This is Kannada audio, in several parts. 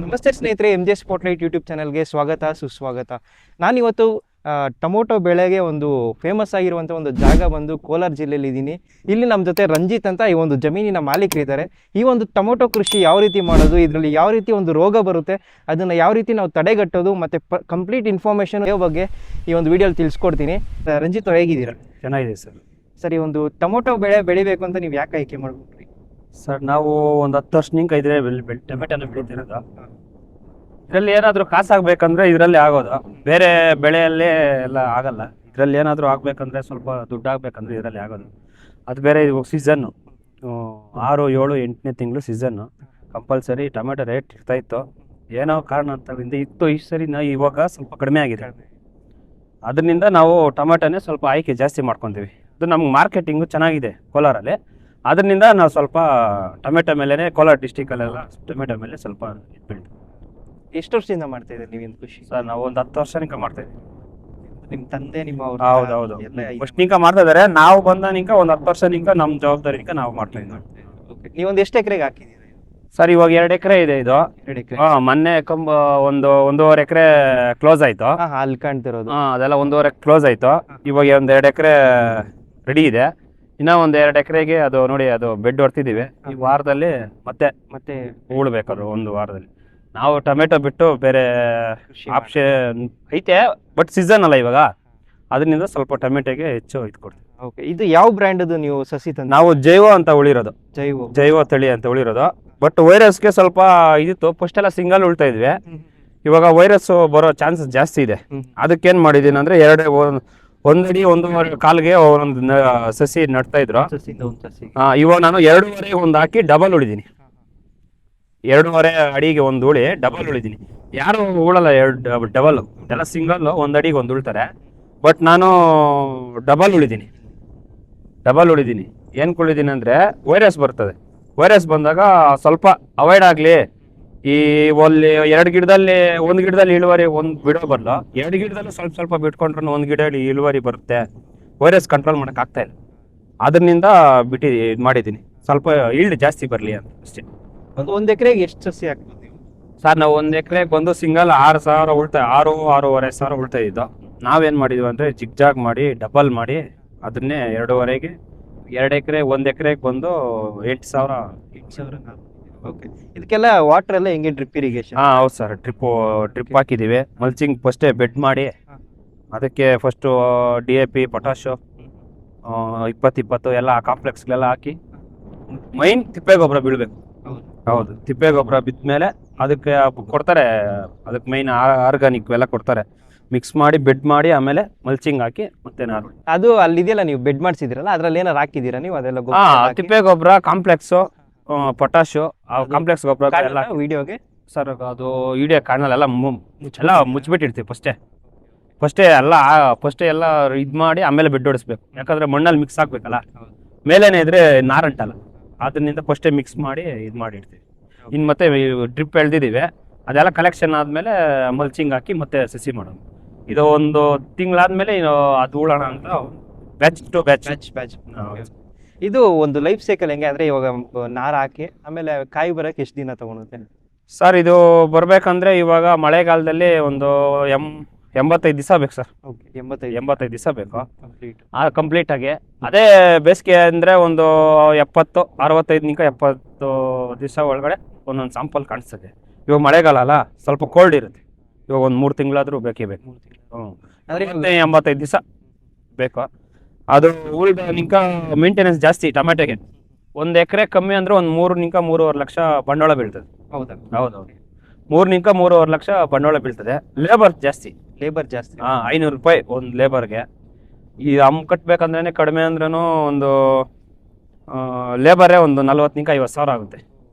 ನಮಸ್ತೆ ಸ್ನೇಹಿತರೆ, ಎಂ ಜೆ ಸ್ಪಾಟ್ಲೈಟ್ ಯೂಟ್ಯೂಬ್ ಚಾನಲ್ಗೆ ಸ್ವಾಗತ ಸುಸ್ವಾಗತ. ನಾನಿವತ್ತು ಟೊಮೊಟೊ ಬೆಳೆಗೆ ಒಂದು ಫೇಮಸ್ ಆಗಿರುವಂಥ ಒಂದು ಜಾಗ ಬಂದು ಕೋಲಾರ ಜಿಲ್ಲೆಯಲ್ಲಿ ಇದ್ದೀನಿ. ಇಲ್ಲಿ ನಮ್ಮ ಜೊತೆ ರಂಜಿತ್ ಅಂತ ಈ ಒಂದು ಜಮೀನಿನ ಮಾಲೀಕರಿದ್ದಾರೆ. ಈ ಒಂದು ಟೊಮೊಟೊ ಕೃಷಿ ಯಾವ ರೀತಿ ಮಾಡೋದು, ಇದರಲ್ಲಿ ಯಾವ ರೀತಿ ಒಂದು ರೋಗ ಬರುತ್ತೆ, ಅದನ್ನು ಯಾವ ರೀತಿ ನಾವು ತಡೆಗಟ್ಟೋದು ಮತ್ತು ಕಂಪ್ಲೀಟ್ ಇನ್ಫಾರ್ಮೇಷನ್ ಬಗ್ಗೆ ಈ ಒಂದು ವಿಡಿಯೋಲಿ ತಿಳಿಸ್ಕೊಡ್ತೀನಿ. ರಂಜಿತ್ ಅವ್ರು ಹೇಗಿದ್ದೀರಾ? ಚೆನ್ನಾಗಿದೆ ಸರ್. ಸರ್, ಈ ಒಂದು ಟೊಮೊಟೊ ಬೆಳೆ ಬೆಳಿಬೇಕು ಅಂತ ನೀವು ಯಾಕೆ ಆಯ್ಕೆ ಮಾಡ್ಬಿಟ್ರಿ? ಸರ್, ನಾವು ಒಂದು 10 ವರ್ಷದಿಂದ ಇದ್ರೆ ಟೊಮೆಟೊನ ಬೆಳಿತಿರೋದು. ಇದರಲ್ಲಿ ಏನಾದರೂ ಕಾಸಾಗಬೇಕಂದ್ರೆ ಇದರಲ್ಲಿ ಆಗೋದು, ಬೇರೆ ಬೆಳೆಯಲ್ಲೇ ಎಲ್ಲ ಆಗಲ್ಲ. ಇದರಲ್ಲಿ ಏನಾದರೂ ಆಗಬೇಕಂದ್ರೆ ಸ್ವಲ್ಪ ದುಡ್ಡು ಆಗಬೇಕಂದ್ರೆ ಇದರಲ್ಲಿ ಆಗೋದು. ಅದು ಬೇರೆ ಇವಾಗ ಸೀಸನ್ನು 6, 7, 8ನೇ ತಿಂಗಳು ಸೀಸನ್ನು ಕಂಪಲ್ಸರಿ ಟೊಮೆಟೊ ರೇಟ್ ಇರ್ತಾಯಿತ್ತು. ಏನೋ ಕಾರಣ ಅಂತದಿಂದ ಇತ್ತು. ಈ ಸರಿ ಇವಾಗ ಸ್ವಲ್ಪ ಕಡಿಮೆ ಆಗಿದೆ. ಅದರಿಂದ ನಾವು ಟೊಮೆಟೊನೇ ಸ್ವಲ್ಪ ಆಯ್ಕೆ ಜಾಸ್ತಿ ಮಾಡ್ಕೊತೀವಿ. ಅದು ನಮ್ಗೆ ಮಾರ್ಕೆಟಿಂಗು ಚೆನ್ನಾಗಿದೆ ಕೋಲಾರಲ್ಲಿ. ಅದರಿಂದ ನಾವು ಸ್ವಲ್ಪ ಟೊಮೆಟೊ ಮೇಲೇ ಕೋಲಾರ ಡಿಸ್ಟಿಕಲ್ಲೆಲ್ಲ ಟೊಮೆಟೊ ಮೇಲೆ ಸ್ವಲ್ಪ ಇಟ್ಬಿಟ್ಟು. ಎಷ್ಟು ವರ್ಷದಿಂದ ಮಾಡ್ತಾ ಇದ್ದೀರಿ ನೀವೇನು ಕೃಷಿ? ಸರ್, ನಾವು ಒಂದು 10 ವರ್ಷನಿಂಕ ಮಾಡ್ತಾಯಿದ್ದೀವಿ. ನಿಮ್ಮ ತಂದೆ ನಿಮ್ಮ ಹೌದೌದು ಫಸ್ಟ್ ನಿಂಕ ಮಾಡ್ತಾ ಇದ್ದಾರೆ. ನಾವು ಬಂದನಿಂಕ ಒಂದು 10 ವರ್ಷನಿಂಕ ನಮ್ಮ ಜವಾಬ್ದಾರಿನಿಂಕ ನಾವು ಮಾಡ್ತಾ ಇದ್ದೀವಿ. ನೀವೊಂದು ಎಷ್ಟು ಎಕರೆಗೆ ಹಾಕಿದ್ದೀರಿ? ಸರ್, ಇವಾಗ 2 ಎಕರೆ ಇದೆ ಇದು. 2 ಎಕರೆ. ಮೊನ್ನೆ ಒಂದೂವರೆ ಎಕರೆ ಕ್ಲೋಸ್ ಆಯ್ತು. ಅಲ್ಲಿ ಕಾಣ್ತಿರೋದು ಅದೆಲ್ಲ 1.5 ಕ್ಲೋಸ್ ಆಯ್ತು. ಇವಾಗ ಒಂದು 2 ಎಕರೆ ರೆಡಿ ಇದೆ. ಇನ್ನ ಒಂದು 2 ಎಕರೆಗೆ ಅದು ನೋಡಿ, ಅದು ಬೆಡ್ ಹೊರ್ತಿದೀವಿ. ಈ ವಾರದಲ್ಲಿ ಮತ್ತೆ ಉಳ್ಬೇಕಾದ್ರು ಒಂದು ವಾರದಲ್ಲಿ. ನಾವು ಟೊಮೆಟೊ ಬಿಟ್ಟು ಬೇರೆ ಆಪ್ಷನ್ ಐತೆ, ಬಟ್ ಸೀಸನ್ ಅಲ್ಲ ಇವಾಗ. ಅದರಿಂದ ಸ್ವಲ್ಪ ಟೊಮೆಟೊಗೆ ಹೆಚ್ಚು ಇದು ಕೊಡ್ತೀವಿ. ಓಕೆ, ಇದು ಯಾವ ಬ್ರ್ಯಾಂಡದು ನೀವು ಸಸಿ ತಂದು? ನಾವು ಜೈವ ಅಂತ ಉಳಿರೋದು, ಜೈವ ತಳಿ ಅಂತ ಉಳಿರೋದು. ಬಟ್ ವೈರಸ್ಗೆ ಸ್ವಲ್ಪ ಇದಿತ್ತು. ಫಸ್ಟ್ ಎಲ್ಲ ಸಿಂಗಲ್ ಉಳ್ತಾ ಇದ್ವಿ. ಇವಾಗ ವೈರಸ್ ಬರೋ ಚಾನ್ಸಸ್ ಜಾಸ್ತಿ ಇದೆ. ಅದಕ್ಕೇನ್ ಮಾಡಿದೀನಿ ಅಂದ್ರೆ 1 ಅಡಿ 1.25 ಕಾಲ್ಗೆ ಒಂದೊಂದು ಸಸಿ ನಡ್ತಾ ಇದ್ರು. ಇವಾಗ ನಾನು 2.5 ಒಂದು ಹಾಕಿ ಡಬಲ್ ಉಳಿದೀನಿ. 2.5 ಅಡಿಗೆ ಒಂದು ಉಳಿ ಡಬಲ್ ಉಳಿದೀನಿ. ಯಾರು ಉಳಲ್ಲ ಡಬಲ್, ಎಲ್ಲ ಸಿಂಗಲ್ 1 ಅಡಿಗೆ ಒಂದು ಉಳ್ತಾರೆ. ಬಟ್ ನಾನು ಡಬಲ್ ಉಳಿದೀನಿ. ಏನ್ ಉಳಿದೀನಿ ಅಂದ್ರೆ ವೈರಸ್ ಬರ್ತದೆ. ವೈರಸ್ ಬಂದಾಗ ಸ್ವಲ್ಪ ಅವಾಯ್ಡ್ ಆಗ್ಲಿ. ಈ ಒಂದು ಗಿಡದಲ್ಲಿ ಇಳುವರಿ ಒಂದು ಬಿಡೋ ಬರಲ್ಲ. 2 ಗಿಡದಲ್ಲೂ ಸ್ವಲ್ಪ ಬಿಟ್ಕೊಂಡ್ರೆ 1 ಗಿಡ ಇಳುವರಿ ಬರುತ್ತೆ. ವೈರಸ್ ಕಂಟ್ರೋಲ್ ಮಾಡಕ್ ಆಗ್ತಾ ಇಲ್ಲ. ಅದರಿಂದ ಇದು ಮಾಡಿದ್ದೀನಿ, ಸ್ವಲ್ಪ ಈಲ್ಡ್ ಜಾಸ್ತಿ ಬರಲಿ ಅಂತ ಅಷ್ಟೇ. ಒಂದು ಎಕರೆಗೆ ಎಷ್ಟು ಸಸಿ ಹಾಕ್ಬೋದು? ಸರ್, ನಾವು 1 ಎಕರೆಗೆ ಬಂದು ಸಿಂಗಲ್ 6,000 ಉಳ್ತಾ, 6,500 ಉಳ್ತಾ ಇದ್ದು. ನಾವೇನ್ ಮಾಡಿದ್ವಿ ಅಂದ್ರೆ ಜಿಗ್ಜಾಗ್ ಮಾಡಿ ಡಬಲ್ ಮಾಡಿ ಅದನ್ನೇ 2.5ಗೆ 2 ಎಕರೆ 1 ಎಕರೆಗೆ ಬಂದು 8,000. ಓಕೆ, ಇದಕ್ಕೆಲ್ಲ ವಾಟರ್ ಎಲ್ಲ ಹೆಂಗೆ? Drip irrigation? ಹೌದು ಸರ್, ಡ್ರಿಪ್ ಹಾಕಿದೀವಿ. ಮಲ್ಚಿಂಗ್ ಫಸ್ಟೇ ಬೆಡ್ ಮಾಡಿ ಅದಕ್ಕೆ ಫಸ್ಟು DAP, ಪೊಟಾಶು 20 ಎಲ್ಲ ಕಾಂಪ್ಲೆಕ್ಸ್ಗೆಲ್ಲ ಹಾಕಿ ಮೈನ್ ತಿಪ್ಪೆ ಗೊಬ್ಬರ ಬೀಳ್ಬೇಕು. ಹೌದು, ತಿಪ್ಪೆ ಗೊಬ್ಬರ ಬಿದ್ಮೇಲೆ ಅದಕ್ಕೆ ಕೊಡ್ತಾರೆ. ಅದಕ್ಕೆ ಮೈನ್ ಆರ್ಗಾನಿಕ್ ಎಲ್ಲ ಕೊಡ್ತಾರೆ. ಮಿಕ್ಸ್ ಮಾಡಿ ಬೆಡ್ ಮಾಡಿ ಆಮೇಲೆ ಮಲ್ಚಿಂಗ್ ಹಾಕಿ ಮತ್ತೆ ನಾರು. ಅದು ಅಲ್ಲಿದೆಯಲ್ಲ, ನೀವು ಬೆಡ್ ಮಾಡಿಸಿದಿರಲ್ಲ, ಅದ್ರಲ್ಲಿ ಏನಾರು ಹಾಕಿದ್ದೀರಾ ನೀವು? ಅದೆಲ್ಲ ತಿಪ್ಪೆ ಗೊಬ್ಬರ, ಕಾಂಪ್ಲೆಕ್ಸು, ಪೊಟಾಶು, ಕಾಂಪ್ಲೆಕ್ಸ್ ಗೊಬ್ಬರ ಎಲ್ಲ ವಿಡಿಯೋಗೆ ಸರ್. ಅದು ವಿಡಿಯೋ ಕಾಣಲ್ಲ, ಎಲ್ಲ ಮುಚ್ಚಿಬಿಟ್ಟಿರ್ತೀವಿ ಫಸ್ಟೇ ಎಲ್ಲ ಇದು ಮಾಡಿ ಆಮೇಲೆ ಬೆಡ್ ಹೊಡಿಸ್ಬೇಕು. ಯಾಕಂದ್ರೆ ಮಣ್ಣಲ್ಲಿ ಮಿಕ್ಸ್ ಆಗ್ಬೇಕಲ್ಲ, ಮೇಲೇನೆ ಇದ್ರೆ ನಾರಂಟಲ್ಲ. ಅದರಿಂದ ಫಸ್ಟೇ ಮಿಕ್ಸ್ ಮಾಡಿ ಇದು ಮಾಡಿರ್ತೀವಿ. ಇನ್ನು ಮತ್ತೆ ಡ್ರಿಪ್ ಎಳ್ದಿದ್ದೀವಿ. ಅದೆಲ್ಲ ಕಲೆಕ್ಷನ್ ಆದಮೇಲೆ ಮಲ್ಚಿಂಗ್ ಹಾಕಿ ಮತ್ತೆ ಸಸಿ ಮಾಡೋದು. ಇದು ಒಂದು ತಿಂಗಳಾದ್ಮೇಲೆ ಅದು ಉಳೋಣ ಅಂತ ಬ್ಯಾಚ್ ಟು ಬ್ಯಾಚ್. ಇದು ಒಂದು ಲೈಫ್ ಸೈಕಲ್ ಹೆಂಗೆ ಅಂದ್ರೆ, ಇವಾಗ ನಾರ ಹಾಕಿ ಆಮೇಲೆ ಕಾಯಿ ಬರಕ್ಕೆ ಎಷ್ಟು ದಿನ ತಗೊಳುತ್ತೆ? ಸರ್, ಇದು ಬರ್ಬೇಕಂದ್ರೆ ಇವಾಗ ಮಳೆಗಾಲದಲ್ಲಿ ಒಂದು 85 ದಿವಸ ಬೇಕು ಸರ್. 85 ದಿವಸ ಬೇಕು ಕಂಪ್ಲೀಟ್ ಆಗಿ. ಅದೇ ಬೇಸಿಗೆ ಅಂದ್ರೆ ಒಂದು 65 ದಿವಸ ಒಳಗಡೆ ಒಂದೊಂದು ಸಾಂಪಲ್ ಕಾಣಿಸ್ತದೆ. ಇವಾಗ ಮಳೆಗಾಲ ಅಲ್ಲ, ಸ್ವಲ್ಪ ಕೋಲ್ಡ್ ಇರುತ್ತೆ. ಇವಾಗ ಒಂದು 3 ತಿಂಗಳಾದ್ರೂ ಬೇಕೇ ಬೇಕು. ಅಂದ್ರೆ 85 ದಿವಸ ಬೇಕು. ಅದು ಉಳಿದ ಮೇಂಟೆನೆನ್ಸ್ ಜಾಸ್ತಿ ಟೊಮೆಟೊಗೆ. 1 ಎಕರೆ ಕಮ್ಮಿ ಅಂದ್ರೆ ಒಂದು 3-3.5 ಲಕ್ಷ ಬಂಡವಾಳ ಬೀಳ್ತದೆ. ಹೌದೌದು, 3-3.5 ಲಕ್ಷ ಬಂಡವಾಳ ಬೀಳ್ತದೆ. ಲೇಬರ್ ಜಾಸ್ತಿ 500 ರೂಪಾಯಿ ಒಂದು ಲೇಬರ್ಗೆ. ಈ ಕಟ್ಬೇಕಂದ್ರೆ ಕಡಿಮೆ ಅಂದ್ರೂ ಒಂದು ಲೇಬರೇ ಒಂದು 40-50 ಸಾವಿರ ಆಗುತ್ತೆ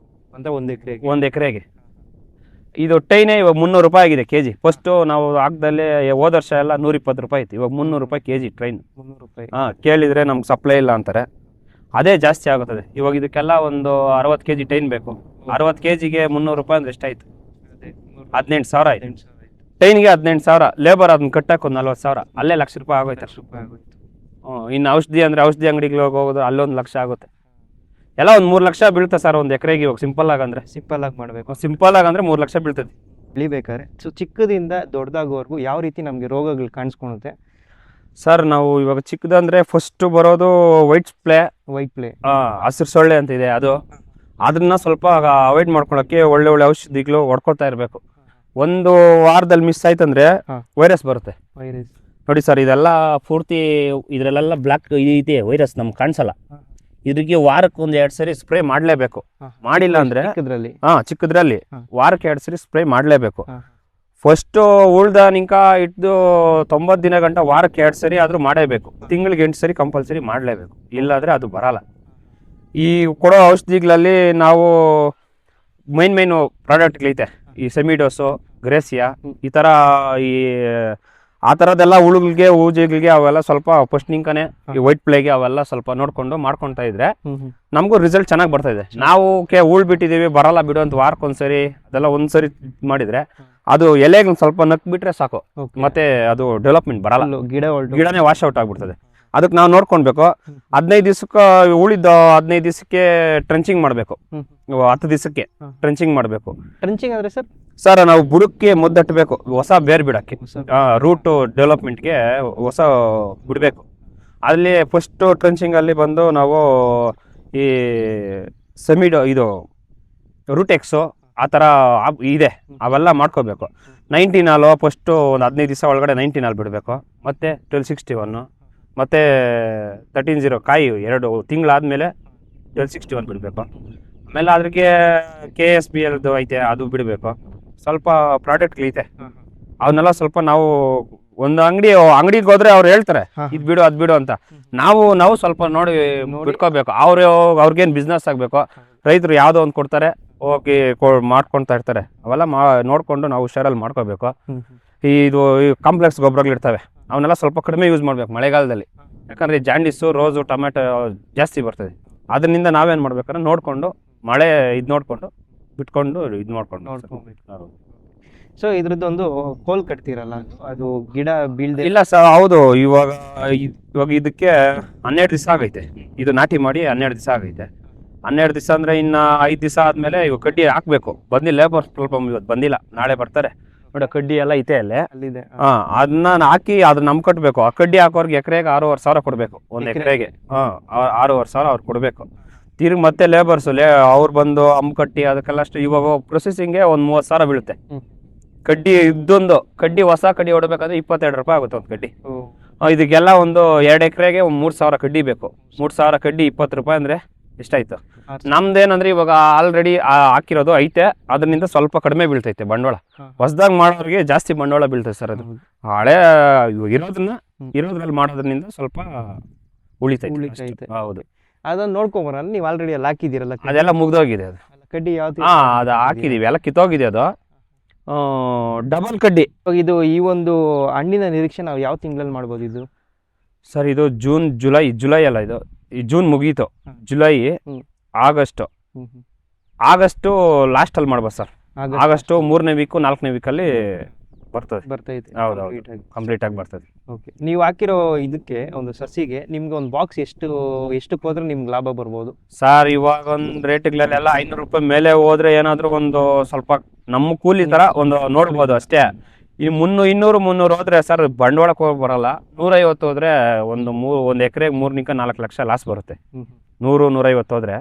ಅಂತ 1 ಎಕರೆಗೆ. ಇದು ಟೈನೇ ಇವಾಗ 300 ರೂಪಾಯಿ ಆಗಿದೆ ಕೆಜಿ. ಫಸ್ಟ್ ನಾವು ಹಾಕ್ದಲ್ಲೇ ಹೋದ ವರ್ಷ ಎಲ್ಲ 120 ರೂಪಾಯಿ ಇತ್ತು. ಇವಾಗ 300 ರೂಪಾಯಿ ಕೆಜಿ ಟ್ರೈನ್. 300 ರೂಪಾಯಿ. ಕೇಳಿದ್ರೆ ನಮ್ಗೆ ಸಪ್ಲೈ ಇಲ್ಲ ಅಂತಾರೆ. ಅದೇ ಜಾಸ್ತಿ ಆಗುತ್ತದೆ. ಇವಾಗ ಇದಕ್ಕೆಲ್ಲ ಒಂದು 60 kg ಟೈನ್ ಬೇಕು. 60 kgಗೆ 300 ರೂಪಾಯಿ ಅಂದ್ರೆ ಎಷ್ಟಾಯ್ತು? 18,000 ಆಯ್ತು. ಟೈನ್ಗೆ 18,000, ಲೇಬರ್ ಅದನ್ನ ಕಟ್ಟಕ್ಕೆ ಒಂದು 40,000, ಅಲ್ಲೇ ಲಕ್ಷ ರೂಪಾಯಿ ಆಗೋಯ್ತು. ಇನ್ನು ಔಷಧಿ ಅಂದ್ರೆ ಔಷಧಿ ಅಂಗಡಿಗೆ ಹೋಗೋದು, ಅಲ್ಲೊಂದು ಲಕ್ಷ ಆಗುತ್ತೆ. ಎಲ್ಲ ಒಂದು 3 ಲಕ್ಷ ಬೀಳುತ್ತೆ ಸರ್ ಒಂದು ಎಕರೆಗೆ. ಇವಾಗ ಸಿಂಪಲ್ ಆಗಂದ್ರೆ ಸಿಂಪಲ್ ಆಗಿ ಮಾಡಬೇಕು. 3 ಲಕ್ಷ ಬೀಳ್ತದೆ ಬೆಳಿಬೇಕಾದ್ರೆ. ಸೊ ಚಿಕ್ಕದಿಂದ ದೊಡ್ಡದಾಗೋವರೆಗೂ ಯಾವ ರೀತಿ ನಮಗೆ ರೋಗಗಳು ಕಾಣಿಸ್ಕೊಳುತ್ತೆ ಸರ್? ನಾವು ಇವಾಗ ಚಿಕ್ಕದಂದ್ರೆ ಫಸ್ಟ್ ಬರೋದು ವೈಟ್ ಪ್ಲೇ, ಹಸಿರು ಸೊಳ್ಳೆ ಅಂತ ಇದೆ, ಅದನ್ನ ಸ್ವಲ್ಪ ಅವಾಯ್ಡ್ ಮಾಡ್ಕೊಳಕ್ಕೆ ಒಳ್ಳೆ ಒಳ್ಳೆ ಔಷಧಿಗಳು ಹೊಡ್ಕೊಳ್ತಾ ಇರಬೇಕು. ಒಂದು ವಾರದಲ್ಲಿ ಮಿಸ್ ಆಯ್ತಂದ್ರೆ ವೈರಸ್ ಬರುತ್ತೆ ನೋಡಿ ಸರ್. ಇದೆಲ್ಲ ಪೂರ್ತಿ ಇದ್ರಲ್ಲೆಲ್ಲ ಬ್ಲಾಕ್ ಇದೆ ವೈರಸ್, ನಮ್ಗೆ ಕಾಣಿಸಲ್ಲ. ಇದ್ರಿಗೆ ವಾರಕ್ಕೆ 1-2 ಸರಿ ಸ್ಪ್ರೇ ಮಾಡಲೇಬೇಕು. ಮಾಡಿಲ್ಲ ಅಂದ್ರೆ ಚಿಕ್ಕದ್ರಲ್ಲಿ ವಾರಕ್ಕೆ 2 ಸರಿ ಸ್ಪ್ರೇ ಮಾಡಲೇಬೇಕು. ಫಸ್ಟ್ ಉಳ್ದ ನಿಂಕ ಇಟ್ಟು 90 ದಿನ ಗಂಟ ವಾರಕ್ಕೆ 2 ಸರಿ ಆದ್ರೂ ಮಾಡಲೇಬೇಕು. ತಿಂಗಳಿಗೆ 8 ಸರಿ ಕಂಪಲ್ಸರಿ ಮಾಡಲೇಬೇಕು, ಇಲ್ಲಾಂದ್ರೆ ಅದು ಬರಲ್ಲ. ಈ ಕೊಡೋ ಔಷಧಿಗಳಲ್ಲಿ ನಾವು ಮೈನ್ ಪ್ರಾಡಕ್ಟ್ಗಳೈತೆ, ಈ ಸೆಮಿಡೋಸು, ಗ್ರೇಸಿಯಾ, ಈ ಥರ ಆ ಥರದ್ದೆಲ್ಲ ಹುಳುಗಳಿಗೆ ಊಜಿಗಳಿಗೆ ಅವೆಲ್ಲ ಸ್ವಲ್ಪ ಫಸ್ಟ್ ನಿಂಕನೆ ಈ ವೈಟ್ ಪ್ಲೇಗೆ ಅವೆಲ್ಲ ಸ್ವಲ್ಪ ನೋಡ್ಕೊಂಡು ಮಾಡ್ಕೊತಾ ಇದ್ರೆ ನಮಗೂ ರಿಸಲ್ಟ್ ಚೆನ್ನಾಗಿ ಬರ್ತಾ ಇದೆ. ನಾವು ಹೂಳ್ ಬಿಟ್ಟಿದ್ದೀವಿ ಬರಲ್ಲ ಬಿಡು ಅಂತ ವಾರಕ್ಕೊಂದ್ಸರಿ ಅದೆಲ್ಲ ಒಂದ್ಸರಿ ಮಾಡಿದ್ರೆ ಅದು ಎಲೆಗೆ ಸ್ವಲ್ಪ ನಕ್ ಬಿಟ್ರೆ ಸಾಕು, ಮತ್ತೆ ಅದು ಡೆವಲಪ್ಮೆಂಟ್ ಬರಲ್ಲ, ಗಿಡನೇ ವಾಶ್ ಔಟ್ ಆಗ್ಬಿಡ್ತದೆ. ಅದಕ್ಕೆ ನಾವು ನೋಡ್ಕೊಳ್ಬೇಕು. 15 ದಿವಸಕ್ಕೆ ಉಳಿದ 15 ದಿವಸಕ್ಕೆ ಟ್ರಂಚಿಂಗ್ ಮಾಡಬೇಕು, 10 ದಿವಸಕ್ಕೆ ಟ್ರಂಚಿಂಗ್ ಮಾಡಬೇಕು. ಟ್ರಂಚಿಂಗ್ ಅಂದ್ರೆ ಸರ್ ನಾವು ಬುಡಕ್ಕೆ ಮುದ್ದಟ್ಟಬೇಕು, ಹೊಸ ಬೇರ್ ಬಿಡಕ್ಕೆ, ರೂಟ್ ಡೆವಲಪ್ಮೆಂಟ್ಗೆ ಹೊಸ ಬಿಡಬೇಕು. ಅಲ್ಲಿ ಫಸ್ಟ್ ಟ್ರಂಚಿಂಗ್ ಅಲ್ಲಿ ಬಂದು ನಾವು ಈ ಇದು ರೂಟೆಕ್ಸು ಆ ಥರ ಇದೆ, ಅವೆಲ್ಲ ಮಾಡ್ಕೋಬೇಕು. 19 ಹಾಲು ಫಸ್ಟು ಒಂದು 15 ದಿವಸ ಒಳಗಡೆ 19 ಹಾಲು ಬಿಡಬೇಕು. ಮತ್ತು 1261 ಮತ್ತು 13-0 ಕಾಯಿ 2 ತಿಂಗಳಾದಮೇಲೆ 1261 ಬಿಡಬೇಕು. ಆಮೇಲೆ ಅದ್ರಿಗೆ KSBL ಐತೆ, ಅದು ಬಿಡಬೇಕು. ಸ್ವಲ್ಪ ಪ್ರಾಡಕ್ಟ್ಗಳೈತೆ, ಅವನ್ನೆಲ್ಲ ಸ್ವಲ್ಪ ನಾವು ಒಂದು ಅಂಗಡಿಗೆ ಹೋದ್ರೆ ಅವ್ರು ಹೇಳ್ತಾರೆ ಇದು ಬಿಡು ಅದು ಬಿಡು ಅಂತ. ನಾವು ಸ್ವಲ್ಪ ನೋಡಿ ಬಿಟ್ಕೋಬೇಕು. ಅವ್ರಿಗೇನು ಬಿಸ್ನೆಸ್ ಆಗಬೇಕು, ರೈತರು ಯಾವುದೋ ಒಂದು ಕೊಡ್ತಾರೆ ಹೋಗಿ ಮಾಡ್ಕೊಳ್ತಾ ಇರ್ತಾರೆ, ಅವೆಲ್ಲ ನೋಡಿಕೊಂಡು ನಾವು ಹುಷಾರಲ್ಲಿ ಮಾಡ್ಕೋಬೇಕು. ಇದು ಕಾಂಪ್ಲೆಕ್ಸ್ ಗೊಬ್ಬರಗಳಿರ್ತವೆ, ಅವನ್ನೆಲ್ಲ ಸ್ವಲ್ಪ ಕಡಿಮೆ ಯೂಸ್ ಮಾಡಬೇಕು ಮಳೆಗಾಲದಲ್ಲಿ. ಯಾಕಂದರೆ ಜಾಂಡೀಸು, ರೋಸು, ಟೊಮೆಟೊ ಜಾಸ್ತಿ ಬರ್ತದೆ. ಅದರಿಂದ ನಾವೇನು ಮಾಡ್ಬೇಕಂದ್ರೆ ನೋಡಿಕೊಂಡು ಮಳೆ ಇದು ನೋಡಿಕೊಂಡು ಬಿಟ್ಕೊಂಡು ಇದು ನೋಡ್ಕೊಂಡು. ಸೊ ಇದ್ರದ್ದೊಂದು ಕೋಲ್ ಕಟ್ತೀರಲ್ಲ, ಅದು ಗಿಡ ಬೀಳ್ದೆ? ಇಲ್ಲ ಸರ್, ಹೌದು. ಇವಾಗ ಇದಕ್ಕೆ 12 ದಿವಸ ಆಗೈತೆ. ಇದು ನಾಟಿ ಮಾಡಿ 12 ದಿವಸ ಆಗೈತೆ. 12 ದಿವಸ ಅಂದ್ರೆ ಇನ್ನು 5 ದಿವಸ ಆದ್ಮೇಲೆ ಇವಾಗ ಕಡ್ಡಿ ಹಾಕ್ಬೇಕು. ಬಂದಿಲ್ಲ ಲೇಬರ್, ಸ್ವಲ್ಪ ಇವತ್ತು ಬಂದಿಲ್ಲ, ನಾಳೆ ಬರ್ತಾರೆ. ನೋಡಿ ಕಡ್ಡಿ ಎಲ್ಲ ಐತೆ ಅಲ್ಲಿದೆ. ಅದನ್ನ ಹಾಕಿ ಅದನ್ನ ನಮ್ ಕಟ್ಬೇಕು. ಆ ಕಡ್ಡಿ ಹಾಕೋರ್ಗೆ ಎಕರೆಗೆ 6,500 ಕೊಡ್ಬೇಕು, ಒಂದು ಎಕರೆಗೆ 6,500 ಅವ್ರು ಕೊಡ್ಬೇಕು. ತಿರ್ಗಿ ಮತ್ತೆ ಲೇಬರ್ಸ್ ಅವ್ರು ಬಂದು ಕಟ್ಟಿ ಅದಕ್ಕೆಲ್ಲ ಅಷ್ಟು. ಇವಾಗ ಪ್ರೊಸೆಸಿಂಗ್ಗೆ ಒಂದು 30,000 ಬೀಳುತ್ತೆ. ಕಡ್ಡಿ ಇದೊಂದು ಕಡ್ಡಿ, ಹೊಸ ಕಡ್ಡಿ ಹೊಡ್ಬೇಕಾದ್ರೆ 22 ರೂಪಾಯಿ ಆಗುತ್ತೆ ಒಂದು ಕಡ್ಡಿ. ಇದಕ್ಕೆಲ್ಲ ಒಂದು 2 ಎಕರೆಗೆ 3,000 ಕಡ್ಡಿ ಬೇಕು. 3,000 ಕಡ್ಡಿ 20 ರೂಪಾಯಿ ಅಂದ್ರೆ ಎಷ್ಟಾಯ್ತು? ನಮ್ದೇನಂದ್ರೆ ಇವಾಗ ಆಲ್ರೆಡಿ ಹಾಕಿರೋದು ಐತೆ, ಅದರಿಂದ ಸ್ವಲ್ಪ ಕಡಿಮೆ ಬೀಳ್ತೈತೆ ಬಂಡವಾಳ. ಹೊಸದಾಗಿ ಮಾಡೋರಿಗೆ ಜಾಸ್ತಿ ಬಂಡವಾಳ ಬೀಳ್ತೈತೆ ಸರ್. ಅದು ಹಳೆ ಇರೋದ್ರಲ್ಲಿ ಮಾಡೋದ್ರಿಂದ ಸ್ವಲ್ಪ ಉಳಿತೈತೆ. ಹೌದು, ಅದನ್ನ ನೋಡ್ಕೊಂಬರಲ್ಲ ನೀವು? ಆಲ್ರೆಡಿ ಅಲ್ಲಿ ಹಾಕಿದಿರಲ್ಲ, ಅದೆಲ್ಲ ಮುಗ್ದೋಗಿದೆ. ಅದು ಕಡ್ಡಿ ಯಾವ್ದು? ಅದು ಹಾಕಿದೀವಿ, ಎಲ್ಲ ಕಿತ್ತೋಗಿದೆ. ಅದು ಡಬಲ್ ಕಡ್ಡಿ. ಇದು ಈ ಒಂದು ಹಣ್ಣಿನ ನಿರೀಕ್ಷೆ ನಾವು ಯಾವ ತಿಂಗಳಲ್ಲಿ ಮಾಡ್ಬೋದು ಇದು ಸರ್? ಇದು ಜುಲೈ ಅಲ್ಲ, ಇದು ಈ ಜೂನ್ ಮುಗೀತು. ಜುಲೈ, ಆಗಸ್ಟು ಲಾಸ್ಟ್ ಅಲ್ಲಿ ಮಾಡ್ಬೋದು ಸರ್. ಆಗಸ್ಟು 3ನೇ ವೀಕು 4ನೇ ವೀಕಲ್ಲಿ ಬರ್ತೈತೆ. ಹೌದು, ಕಂಪ್ಲೀಟ್ ಆಗಿ ಬರ್ತದೆ. ಓಕೆ, ನೀವು ಹಾಕಿರೋ ಇದಕ್ಕೆ ಒಂದು ಸಸಿಗೆ ನಿಮ್ಗೆ ಒಂದು ಬಾಕ್ಸ್ ಎಷ್ಟು ಹೋದ್ರೆ ನಿಮ್ಗೆ ಲಾಭ ಬರ್ಬೋದು ಸರ್? ಇವಾಗ ಒಂದು ರೇಟ್ಗಳೆಲ್ಲ 500 ರೂಪಾಯಿ ಮೇಲೆ ಹೋದ್ರೆ ಏನಾದ್ರು ಒಂದು ಸ್ವಲ್ಪ ನಮ್ಮ ಕೂಲಿ ತರ ಒಂದು ನೋಡ್ಬೋದು ಅಷ್ಟೇ. ಈ 200-300 ಹೋದ್ರೆ ಸರ್ ಬಂಡವಾಳಕ್ಕೆ ಹೋಗಿ ಬರಲ್ಲ. 150 ಹೋದ್ರೆ ಒಂದು ಎಕರೆಗೆ 3-4 ಲಕ್ಷ ಲಾಸ್ ಬರುತ್ತೆ. 100-150 ಹೋದ್ರೆ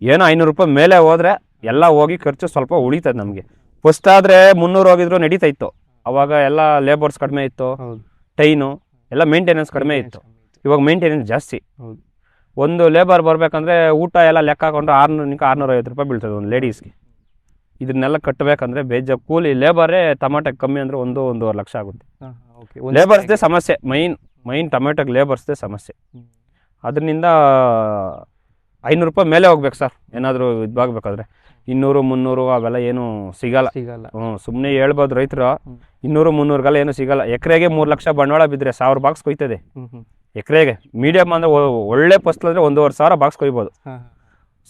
ಏನೋ 500 ರೂಪಾಯಿ ಮೇಲೆ ಹೋದ್ರೆ ಎಲ್ಲ ಹೋಗಿ ಖರ್ಚು ಸ್ವಲ್ಪ ಉಳಿತದೆ ನಮಗೆ. ಫಸ್ಟ್ ಆದ್ರೆ 300 ಹೋಗಿದ್ರು ನಡೀತಾ ಇತ್ತು. ಅವಾಗ ಎಲ್ಲ ಲೇಬರ್ಸ್ ಕಡಿಮೆ ಇತ್ತು, ಟೈನು ಎಲ್ಲ ಮೇಂಟೆನೆನ್ಸ್ ಕಡಿಮೆ ಇತ್ತು. ಇವಾಗ ಮೇಂಟೆನೆನ್ಸ್ ಜಾಸ್ತಿ. ಒಂದು ಲೇಬರ್ ಬರ್ಬೇಕಂದ್ರೆ ಊಟ ಎಲ್ಲ ಲೆಕ್ಕ ಹಾಕೊಂಡ್ರೆ 600-650 ರೂಪಾಯಿ ಬೀಳ್ತದೆ ಒಂದು ಲೇಡೀಸ್ಗೆ. ಇದನ್ನೆಲ್ಲ ಕಟ್ಟಬೇಕಂದ್ರೆ ಕೂಲಿ ಲೇಬರೇ ಟಮಾಟಕ್ಕೆ ಕಮ್ಮಿ ಅಂದ್ರೆ 1-1.5 ಲಕ್ಷ ಆಗುತ್ತೆ. ಲೇಬರ್ಸ್ದೇ ಸಮಸ್ಯೆ, ಮೈನ್ ಟೊಮೆಟೊಗೆ ಲೇಬರ್ಸ್ದೇ ಸಮಸ್ಯೆ. ಅದರಿಂದ 500 ರೂಪಾಯಿ ಮೇಲೆ ಹೋಗ್ಬೇಕು ಸರ್ ಏನಾದರೂ ಇದಾಗಬೇಕಾದ್ರೆ. 200-300 ಅವೆಲ್ಲ ಏನು ಸಿಗಲ್ಲ. ಸುಮ್ಮನೆ ಹೇಳ್ಬೋದು ರೈತರು, 200-300ಗೆಲ್ಲ ಏನು ಸಿಗಲ್ಲ. ಎಕರೆಗೆ 3 ಲಕ್ಷ ಬಂಡವಾಳ ಬಿದ್ದರೆ 1000 ಬಾಕ್ಸ್ ಕೊಯ್ತದೆ ಎಕರೆಗೆ. ಮೀಡಿಯಮ್ ಅಂದ್ರೆ ಒಳ್ಳೆ ಫಸ್ಲ್ ಅಂದ್ರೆ 1,500 ಬಾಕ್ಸ್ ಕೊಯ್ಬೋದು.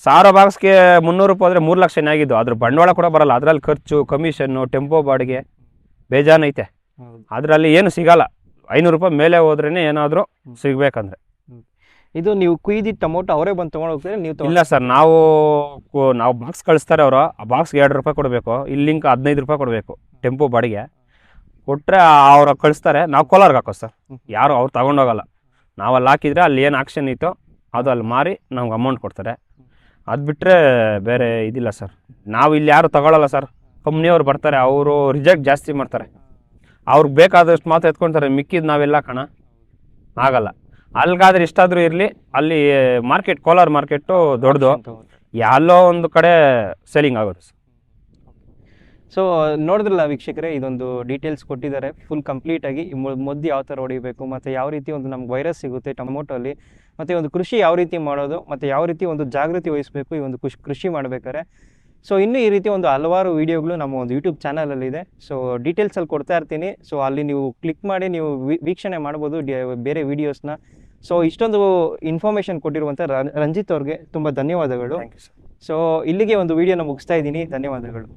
1000 ಬಾಕ್ಸ್ಗೆ 300 ರೂಪಾಯಿ ಅಂದರೆ 3 ಲಕ್ಷ ಆಗಿದ್ದು. ಅದ್ರ ಬಂಡವಾಳ ಕೂಡ ಬರಲ್ಲ. ಅದರಲ್ಲಿ ಖರ್ಚು, ಕಮಿಷನ್ನು, ಟೆಂಪೋ ಬಾಡಿಗೆ ಬೇಜಾನೈತೆ. ಅದರಲ್ಲಿ ಏನು ಸಿಗಲ್ಲ. 500 ರೂಪಾಯಿ ಮೇಲೆ ಹೋದ್ರೇ ಏನಾದರೂ ಸಿಗಬೇಕಂದ್ರೆ. ಇದು ನೀವು ಕುಯ್ದಿ ಟೊಮೊಟೊ ಅವರೇ ಬಂದು ತೊಗೊಂಡು ಹೋಗ್ತಾರೆ ನೀವು ಇಲ್ಲ ಸರ್, ನಾವು ಬಾಕ್ಸ್ ಕಳಿಸ್ತಾರೆ ಅವರು, ಆ ಬಾಕ್ಸ್ಗೆ 2 ರೂಪಾಯಿ ಕೊಡಬೇಕು, ಇಲ್ಲಿಂಕ 15 ರೂಪಾಯಿ ಕೊಡಬೇಕು ಟೆಂಪೋ ಬಾಡಿಗೆ ಕೊಟ್ಟರೆ ಅವ್ರು ಕಳಿಸ್ತಾರೆ. ನಾವು ಕೋಲಾರ್ಗೆ ಹಾಕೋ ಸರ್, ಯಾರು ಅವ್ರು ತಗೊಂಡೋಗಲ್ಲ. ನಾವು ಅಲ್ಲಿ ಹಾಕಿದರೆ ಅಲ್ಲಿ ಏನು ಆಕ್ಷನ್ ಇತ್ತು ಅದು ಅಲ್ಲಿ ಮಾರಿ ನಮ್ಗೆ ಅಮೌಂಟ್ ಕೊಡ್ತಾರೆ. ಅದು ಬಿಟ್ಟರೆ ಬೇರೆ ಇದಿಲ್ಲ ಸರ್. ನಾವು ಇಲ್ಲಿ ಯಾರು ತಗೊಳ್ಳಲ್ಲ ಸರ್, ಕಂಪ್ನಿಯವ್ರು ಬರ್ತಾರೆ, ಅವರು ರಿಜೆಕ್ಟ್ ಜಾಸ್ತಿ ಮಾಡ್ತಾರೆ. ಅವ್ರಿಗೆ ಬೇಕಾದಷ್ಟು ಮಾತು ಎತ್ಕೊಳ್ತಾರೆ, ಮಿಕ್ಕಿದ್ದು ನಾವೆಲ್ಲ ಆಗಲ್ಲ. ಅಲ್ಲಿಗಾದ್ರೆ ಇಷ್ಟಾದರೂ ಇರಲಿ, ಅಲ್ಲಿ ಮಾರ್ಕೆಟ್, ಕೋಲಾರ ಮಾರ್ಕೆಟು ದೊಡ್ಡದು, ಎಲ್ಲೋ ಒಂದು ಕಡೆ ಸೆಲ್ಲಿಂಗ್ ಆಗುತ್ತೆ ಸರ್. ಸೊ ನೋಡಿದ್ರಲ್ಲ ವೀಕ್ಷಕರೇ, ಇದೊಂದು ಡೀಟೇಲ್ಸ್ ಕೊಟ್ಟಿದ್ದಾರೆ ಫುಲ್ ಕಂಪ್ಲೀಟಾಗಿ. ಮೊದ್ದು ಯಾವ ಥರ ಹೊಡಿಬೇಕು, ಮತ್ತು ಯಾವ ರೀತಿ ಒಂದು ನಮ್ಗೆ ವೈರಸ್ ಸಿಗುತ್ತೆ ಟೊಮೊಟೊಲ್ಲಿ, ಮತ್ತು ಒಂದು ಕೃಷಿ ಯಾವ ರೀತಿ ಮಾಡೋದು, ಮತ್ತು ಯಾವ ರೀತಿ ಒಂದು ಜಾಗೃತಿ ವಹಿಸಬೇಕು ಈ ಒಂದು ಕೃಷಿ ಮಾಡಬೇಕಾದ್ರೆ. ಸೊ ಇನ್ನೂ ಈ ರೀತಿ ಒಂದು ಹಲವಾರು ವೀಡಿಯೋಗಳು ನಮ್ಮ ಒಂದು ಯೂಟ್ಯೂಬ್ ಚಾನಲಲ್ಲಿದೆ. ಸೊ ಡೀಟೇಲ್ಸಲ್ಲಿ ಕೊಡ್ತಾ ಇರ್ತೀನಿ. ಸೊ ಅಲ್ಲಿ ನೀವು ಕ್ಲಿಕ್ ಮಾಡಿ ನೀವು ವೀಕ್ಷಣೆ ಮಾಡ್ಬೋದು ಬೇರೆ ವೀಡಿಯೋಸ್ನ. ಸೊ ಇಷ್ಟೊಂದು ಇನ್ಫಾರ್ಮೇಷನ್ ಕೊಟ್ಟಿರುವಂಥ ರಂಜಿತ್ ಅವ್ರಿಗೆ ತುಂಬ ಧನ್ಯವಾದಗಳು. Thank you sir. ಸೊ ಇಲ್ಲಿಗೆ ಒಂದು ವೀಡಿಯೋನ ಮುಗಿಸ್ತಾ ಇದ್ದೀನಿ. ಧನ್ಯವಾದಗಳು.